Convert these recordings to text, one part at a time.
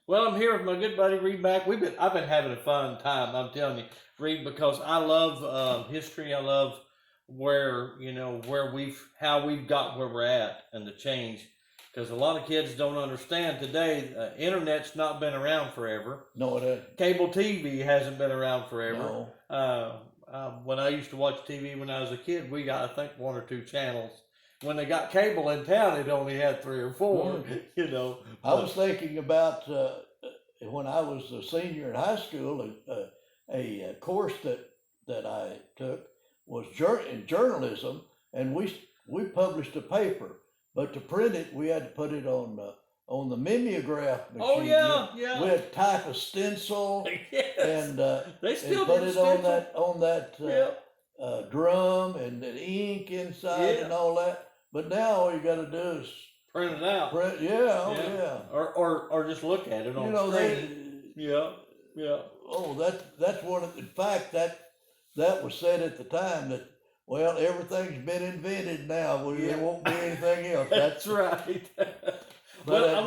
Well, I'm here with my good buddy Reed Mack. I've been having a fun time. I'm telling you, Reed, because I love history. I love where how we've got where we're at and the change. Because a lot of kids don't understand today. Internet's not been around forever. No, it isn't. Cable TV hasn't been around forever. No. When I used to watch TV when I was a kid, we got I think one or two channels. When they got cable in town, it only had three or four. I was thinking about when I was a senior in high school, a course that I took was in journalism, and we published a paper, but to print it, we had to put it on the mimeograph machine. Oh yeah, yeah. We had to type a stencil Yes. and They still put do it stencil. on that Yeah. drum and the ink inside Yeah. and all that. But now all you got to do is Print it out. print. Yeah, oh yeah. Or just look at it on You know screen. Yeah. Oh, that's one of. In fact, that was said at the time that everything's been invented now. There won't be anything else. That's right. But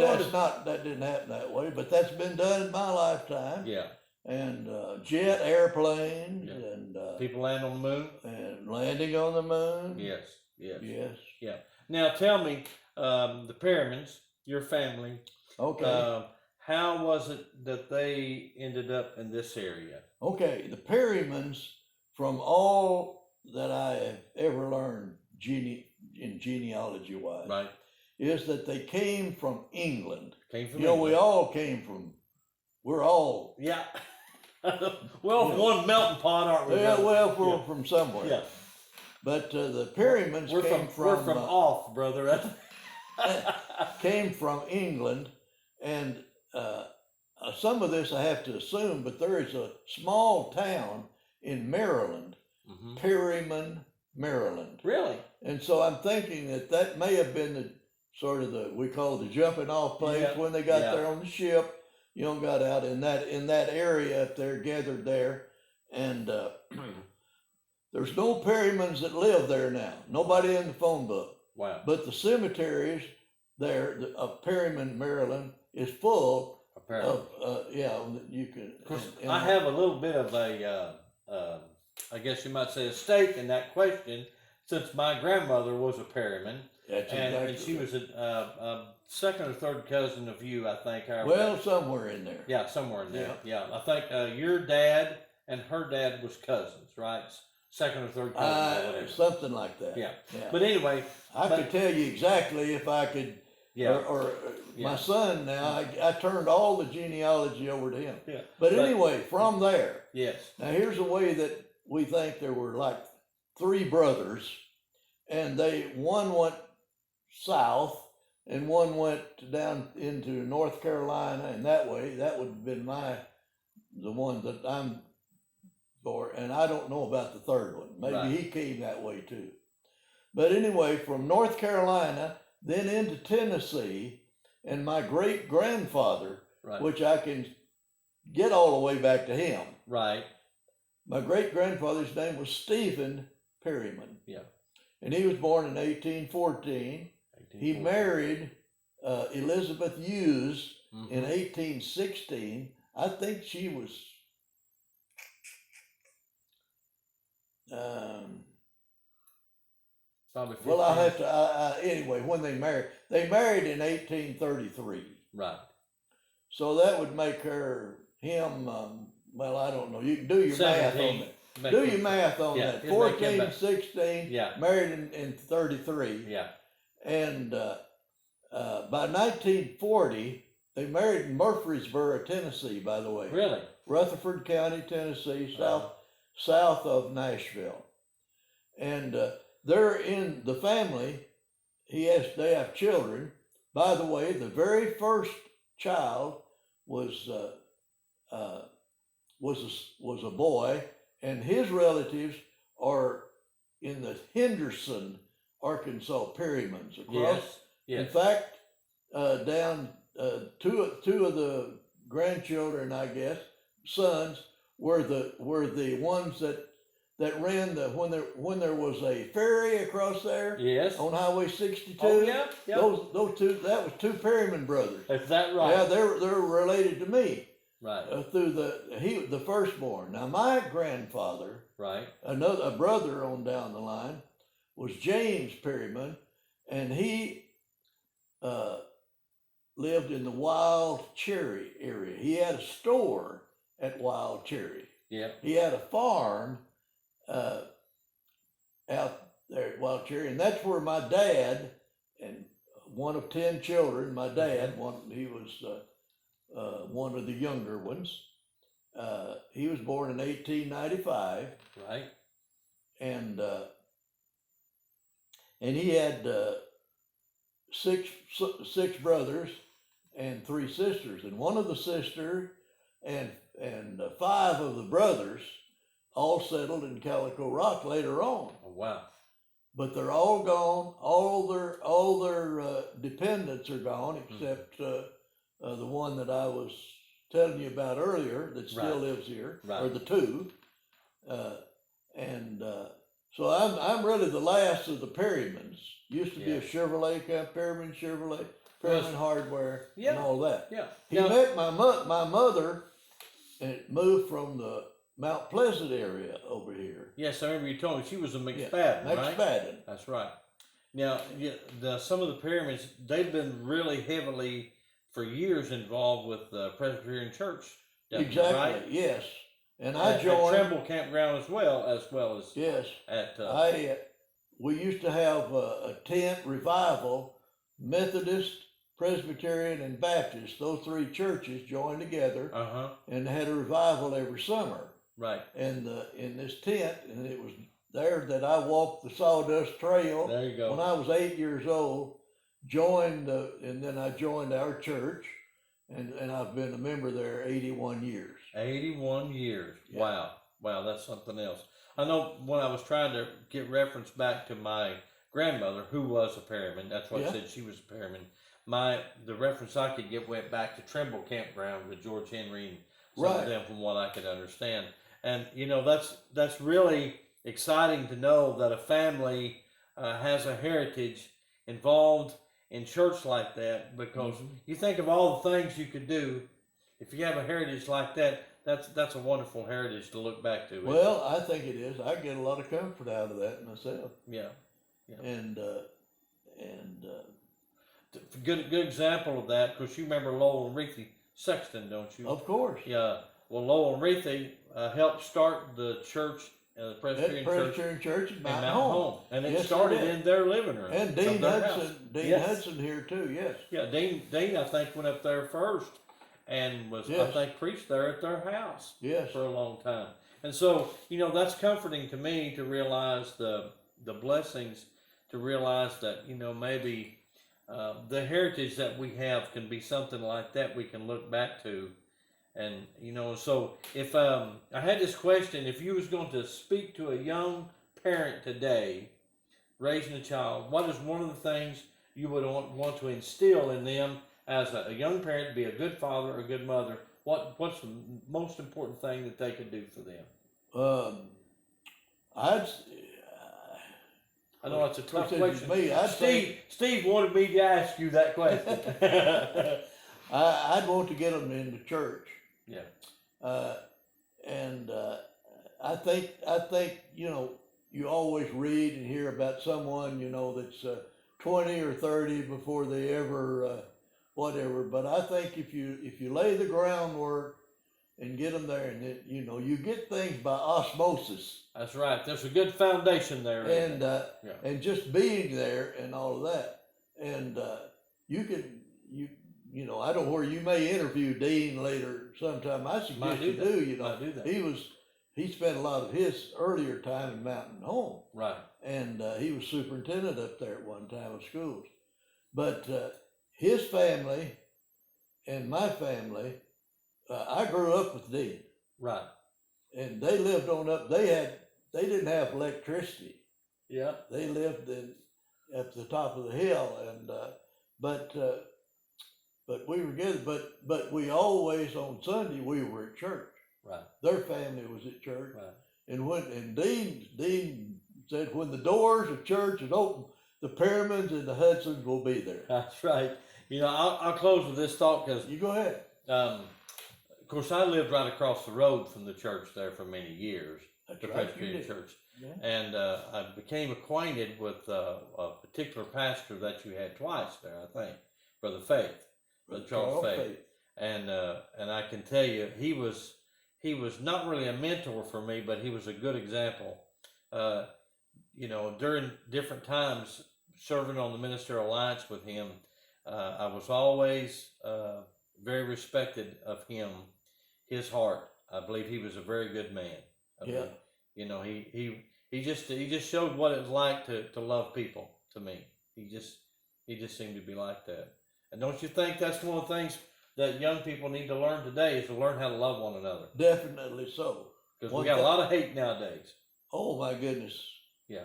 that didn't happen that way. But that's been done in my lifetime. Yeah. And jet airplanes and People land on the moon. and landing on the moon. Yes. Yes. Yeah. Now tell me, the Perrimans, your family. Okay. How was it that they ended up in this area? Okay. The Perrymans, from all that I have ever learned in genealogy wise, Right. is that they came from England. Came from We England. all came from. We're all. Yeah. Well, one melting pot, aren't we? Yeah, brother? we're from somewhere. Yeah. But the Perrymans We're came from off, brother. came from England, and some of this I have to assume, but there is a small town in Maryland, Mhm. Perryman, Maryland, Really? and so I'm thinking that may have been we call it the jumping off place Yeah, when they got yeah. there on the ship. Got out in that area up there, gathered there, and there's no Perrymans that live there now. Nobody in the phone book. Wow. But the cemeteries there of Perryman, Maryland, is full Apparently. of you can. Of course, I have a little bit of I guess you might say, a stake in that question, since my grandmother was a Perryman, That's and exactly she was a second or third cousin of you, I think. somewhere in there. Yeah, somewhere in there. Yeah, I think your dad and her dad was cousins, right? Second or third cousin, or whatever. Something like that. Yeah. But anyway, I could tell you exactly if I could. yeah, Or Yeah. my son now, I turned all the genealogy over to him. yeah. But anyway, from there, Yes. now here's a way that we think there were like three brothers, and one went south and one went down into North Carolina, and that would have been the one that I'm for, and I don't know about the third one. Maybe Right. he came that way too. But anyway, from North Carolina, then into Tennessee, and my great grandfather, Right. which I can get all the way back to him. Right. My great grandfather's name was Stephen Perryman. Yeah. And he was born in 1814. He 1840. married Elizabeth Hughes in Mhm. 1816. I think she was Probably 15. well, I have to anyway, when they married in 1833. Right. So that would make him well, I don't know. You can do your math on 17. that. Do your math on Yeah, that. just make him 14, back. 16, Yeah. married in 33. Yeah. And by 1940, they married in Murfreesboro, Tennessee, by the way. Really? Rutherford County, Tennessee, Uh-huh. south of Nashville. And they're in the family. They have children. By the way, the very first child was a boy, and his relatives are in the Henderson, Arkansas Perrymans across. Yes. In Yes. fact, down two of the grandchildren, I guess, sons, were the ones that that ran when there was a ferry across there Yes. on Highway 62. Oh, yeah, yeah. Those two, that was two Perryman brothers. Is that right? Yeah, they're related to me Right, through the firstborn. Now my grandfather, right. a brother on down the line, was James Perryman, and he lived in the Wild Cherry area. He had a store at Wild Cherry. Yeah, He had a farm out there at Wild Cherry, and that's where my dad, and one of 10 children, my dad, he was one of the younger ones. He was born in 1895, right. and he had six brothers and 3 sisters, and one of the sisters and 5 of the brothers all settled in Calico Rock later on. Oh, wow. But they're all gone. All their dependents are gone, except the one that I was telling you about earlier that still Right. lives here, Right. or the 2. So I'm really the last of the Perrymans. Used to be Yeah. a Chevrolet Perryman Chevrolet, Perryman Hardware, Yeah. and all that. Yeah. He Now- met my mother, and moved from the Mount Pleasant area over here. Yes, I remember you told me she was a Yeah, McSpadden, right? McSpadden. That's right. Now, yeah, some of the pyramids, they've been really heavily for years involved with the Presbyterian Church. down here, Exactly. right? Yes. And At- I at joined. Tremble Campground as well as Yes. at. We used to have a tent revival. Methodist, Presbyterian, and Baptist. Those 3 churches joined together and had a revival every summer. Right. And in this tent, and it was there that I walked the Sawdust Trail There you go. when I was 8 years old. And then I joined our church, and I've been a member there 81 years. 81 years. Yeah. Wow. Wow, that's something else. I know when I was trying to get reference back to my grandmother, who was a Perryman, that's why I Yeah. said she was a Perryman. The reference I could get went back to Tremble Campground with George Henry and some Right. of them, from what I could understand. And that's really exciting to know that a family has a heritage involved in church like that, because you think of all the things you could do if you have a heritage like that. That's a wonderful heritage to look back to. Well, I think it is. I get a lot of comfort out of that myself. Yeah. And Good example of that, because you remember Lowell and Reethy Sexton, don't you? of course, Yeah. Well, Lowell and Reethy helped start the church, the that Presbyterian Church Presbyterian Church is in Mountain Mountain Home. Home, and it Yes, they started did. in their living room. And of Dean their Hudson, house. Dean Yes. Hudson here too. Yes. Yeah, Dean, I think went up there first, and was I Yes. think preached there at their house Yes. for a long time. And so that's comforting to me to realize the blessings, to realize that maybe the heritage that we have can be something like that we can look back to. And so if I had this question, if you was going to speak to a young parent today raising a child, what is one of the things you would want to instill in them as a young parent, to be a good father or a good mother? What's the most important thing that they could do for them? I'd. I know it's a tough Which is question. me, I'd say- Steve wanted me to ask you that question. I'd want to get them into church. Yeah. And I think you always read and hear about someone that's 20 or 30 before they ever whatever. But I think if you lay the groundwork and get them there, and you get things by osmosis. That's right. There's a good foundation there. And Yeah. and just being there and all of that, and I don't know where you may interview Dean later sometime. I Might suggest do you that. do. Might do that. He spent a lot of his earlier time in Mountain Home, Right. and he was superintendent up there at one time of schools. But his family and my family, I grew up with Dean, Right. and they lived on up. They didn't have electricity. Yeah. They lived at the top of the hill, and but we were good. But we always on Sunday we were at church. Right. Their family was at church, Right. and Dean said, when the doors of church is open, the Perrimans and the Hudsons will be there. That's right. You know, I'll close with this thought because, You go ahead. of course, I lived right across the road from the church there for many years, That's the right, you Presbyterian did. Church. Yeah. And I became acquainted with a particular pastor that you had twice there, I think, Brother Faith, Brother Charles Faith. And I can tell you, he was not really a mentor for me, but he was a good example. You know, during different times serving on the Ministerial Alliance with him, I was always very respected of him, his heart. I believe he was a very good man. I Yeah. mean, you know, he just showed what it was like to love people to me. He just seemed to be like that. And don't you think that's one of the things that young people need to learn today is to learn how to love one another? Definitely so. Because we got a One lot of hate nowadays. Oh my goodness. Yeah.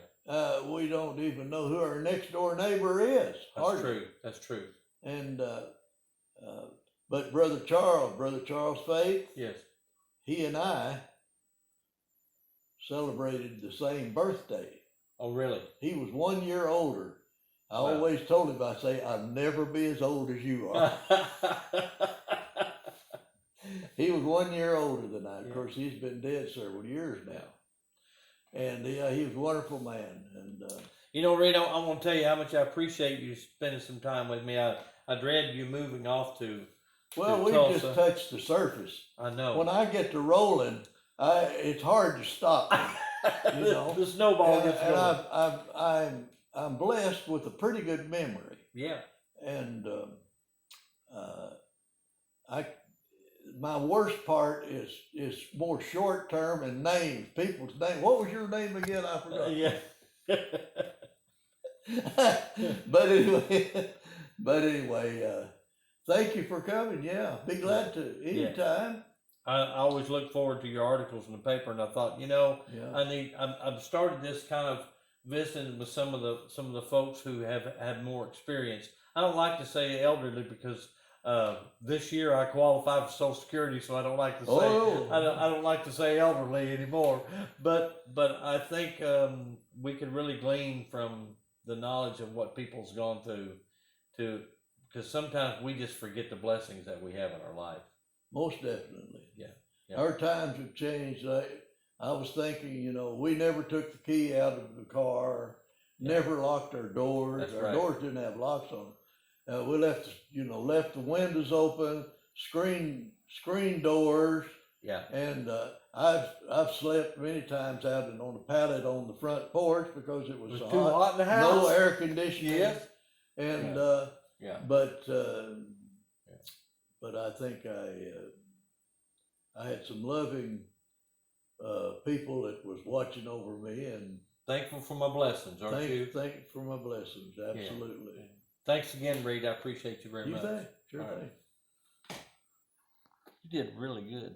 We don't even know who our next door neighbor is. That's hardly. true. That's true. And but Brother Charles Faith, Yes. he and I celebrated the same birthday. Oh, really? He was 1 year older. I Wow. always told him, I say, I'll never be as old as you are. He was 1 year older than I. Of Yeah. course, he's been dead several years now. And he was a wonderful man. And You know, Reed, I want to tell you how much I appreciate you spending some time with me. I dread you moving off to. well, we Tulsa. just touched the surface. I know. When I get to rolling, it's hard to stop me. You know, the snowball and gets going. I'm blessed with a pretty good memory. Yeah. And my worst part is more short term and names, people's names. What was your name again? I forgot. Yeah. but anyway, thank you for coming. Yeah, be glad to anytime. I always look forward to your articles in the paper, and I thought, you know, Yeah, I've started this kind of visiting with some of the folks who have had more experience. I don't like to say elderly because this year I qualify for Social Security, so I don't like to say I don't like to say elderly anymore. But I think we can really glean from the knowledge of what people's gone through, because sometimes we just forget the blessings that we have in our life. most definitely. Yeah. Our times have changed. I was thinking, you know, we never took the key out of the car, never locked our doors. That's Our right. doors didn't have locks on them. We left the windows open, screen doors, Yeah. and I've slept many times out on the pallet on the front porch because it It was was so too hot in the house. no air conditioning. Yes. And Yeah. but I think I had some loving people that was watching over me, and Thankful for my blessings, aren't you? thank you for my blessings. Absolutely. Thanks again, Reed. I appreciate you very You much. think? Sure All right. thing. You did really good.